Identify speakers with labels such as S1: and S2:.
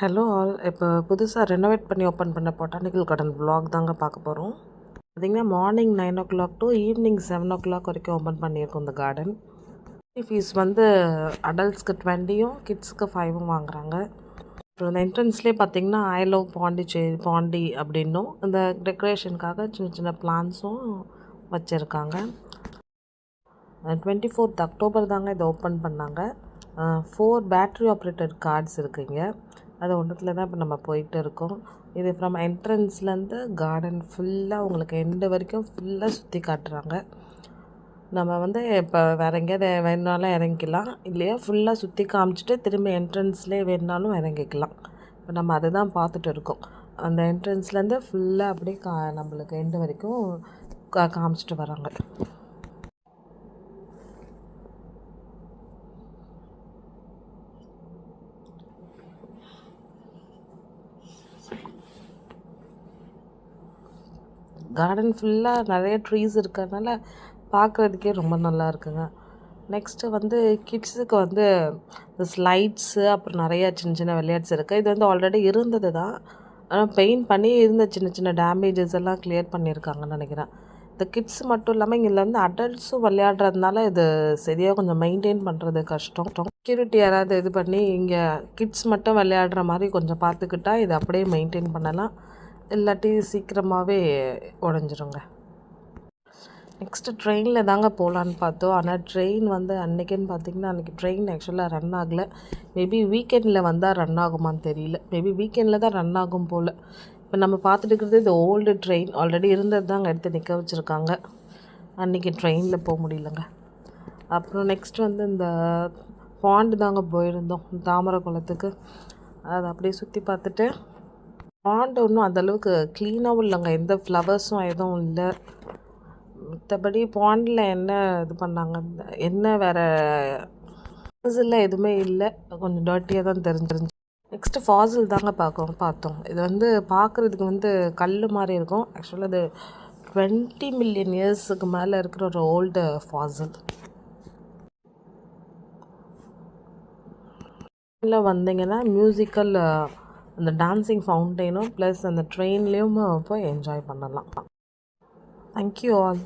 S1: Hello all. இப்போ புதுசாக renovate பண்ணி ஓப்பன் பண்ண பொட்டானிக்கல் கார்டன் vlog தாங்க பார்க்க போகிறோம். பார்த்திங்கன்னா morning 9 o'clock to evening 7 o'clock வரைக்கும் ஓப்பன் பண்ணியிருக்கோம் இந்த கார்டன். ஃபீஸ் வந்து அடல்ட்ஸ்க்கு 20யும் கிட்ஸுக்கு 5ம் வாங்குறாங்க. அப்புறம் இந்த என்ட்ரன்ஸ்லேயே பார்த்திங்கன்னா ஐ லவ் பாண்டி அப்படின்னும் இந்த டெக்கரேஷனுக்காக சின்ன சின்ன பிளான்ஸும் வச்சுருக்காங்க. 24th அக்டோபர் தாங்க இதை ஓப்பன் பண்ணாங்க. 4 பேட்ரி ஆப்ரேட்டட் கார்ட்ஸ் இருக்குங்க. அது ஒன்றுத்தில் தான் இப்போ நம்ம போயிட்டு இருக்கோம். இது ஃப்ரம் என்ட்ரன்ஸ்லேருந்து கார்டன் ஃபுல்லாக உங்களுக்கு எண்டு வரைக்கும் ஃபுல்லாக சுற்றி காட்டுறாங்க. நம்ம வந்து இப்போ வேறு எங்கேயாவது வேணுனாலும் இறங்கிக்கலாம், இல்லையா ஃபுல்லாக சுற்றி காமிச்சிட்டு திரும்ப என்ட்ரன்ஸ்லேயே வேணுனாலும் இறங்கிக்கலாம். இப்போ நம்ம அதை தான் பார்த்துட்டு இருக்கோம். அந்த என்ட்ரன்ஸ்லேருந்து ஃபுல்லாக அப்படியே நம்மளுக்கு எண்டு வரைக்கும் காமிச்சிட்டு வராங்க. கார்டன் ஃபுல்லாக நிறைய ட்ரீஸ் இருக்கிறதுனால பார்க்குறதுக்கே ரொம்ப நல்லா இருக்குங்க. நெக்ஸ்ட்டு வந்து கிட்ஸுக்கு வந்து இந்த ஸ்லைட்ஸு அப்புறம் நிறையா சின்ன சின்ன விளையாட்ஸ் இருக்குது. இது வந்து ஆல்ரெடி இருந்தது தான், ஆனால் பெயிண்ட் பண்ணி இருந்த சின்ன சின்ன டேமேஜஸ் எல்லாம் கிளியர் பண்ணியிருக்காங்கன்னு நினைக்கிறேன். இந்த கிட்ஸ் மட்டும் இல்லாமல் இங்கே வந்து அடல்ட்ஸும் விளையாடுறதுனால இது சரியாக கொஞ்சம் மெயின்டைன் பண்ணுறது கஷ்டம். செக்யூரிட்டி யாராவது இது பண்ணி இங்கே கிட்ஸ் மட்டும் விளையாடுற மாதிரி கொஞ்சம் பார்த்துக்கிட்டா இது அப்படியே மெயின்டைன் பண்ணலாம், இல்லாட்டி சீக்கிரமாகவே உடஞ்சிருங்க. நெக்ஸ்ட்டு ட்ரெயினில் தாங்க போகலான்னு பார்த்தோம். ஆனால் ட்ரெயின் வந்து அன்றைக்கின்னு பார்த்திங்கன்னா அன்றைக்கி ட்ரெயின் ஆக்சுவலாக ரன் ஆகலை. மேபி வீக்கெண்டில் வந்தால் ரன் ஆகுமான்னு தெரியல. மேபி வீக்கெண்டில் தான் ரன் ஆகும் போல். இப்போ நம்ம பார்த்துட்டு இருக்கிறது இந்த ஓல்டு ட்ரெயின் ஆல்ரெடி இருந்தது தாங்க எடுத்து நிற்க வச்சுருக்காங்க. அன்றைக்கி ட்ரெயினில் போக முடியலங்க. அப்புறம் நெக்ஸ்ட் வந்து இந்த பாண்டு தாங்க போயிருந்தோம், தாமரை குளத்துக்கு. அதை அப்படியே சுற்றி பார்த்துட்டு பாண்டு ஒன்றும் அந்தளவுக்கு க்ளீனாகவும் இல்லைங்க, எந்த ஃப்ளவர்ஸும் எதுவும் இல்லை. மற்றபடி பாண்டில் என்ன இது பண்ணாங்க, என்ன வேறு ஃபாசில் எதுவுமே இல்லை, கொஞ்சம் டர்ட்டியாக தான் தெரிஞ்சிருந்துச்சு. நெக்ஸ்ட்டு ஃபாசில் தாங்க பார்த்தோம். இது வந்து பார்க்குறதுக்கு வந்து கல் மாதிரி இருக்கும். ஆக்சுவலாக அது 20 மில்லியன் இயர்ஸுக்கு மேலே இருக்கிற ஒரு ஓல்டு ஃபாசில். இதில் வந்தீங்கன்னா மியூசிக்கல் அந்த டான்ஸிங் ஃபவுண்டெயினும் ப்ளஸ் அந்த ட்ரெயின்லேயும் போய் என்ஜாய் பண்ணலாம். Thank you all.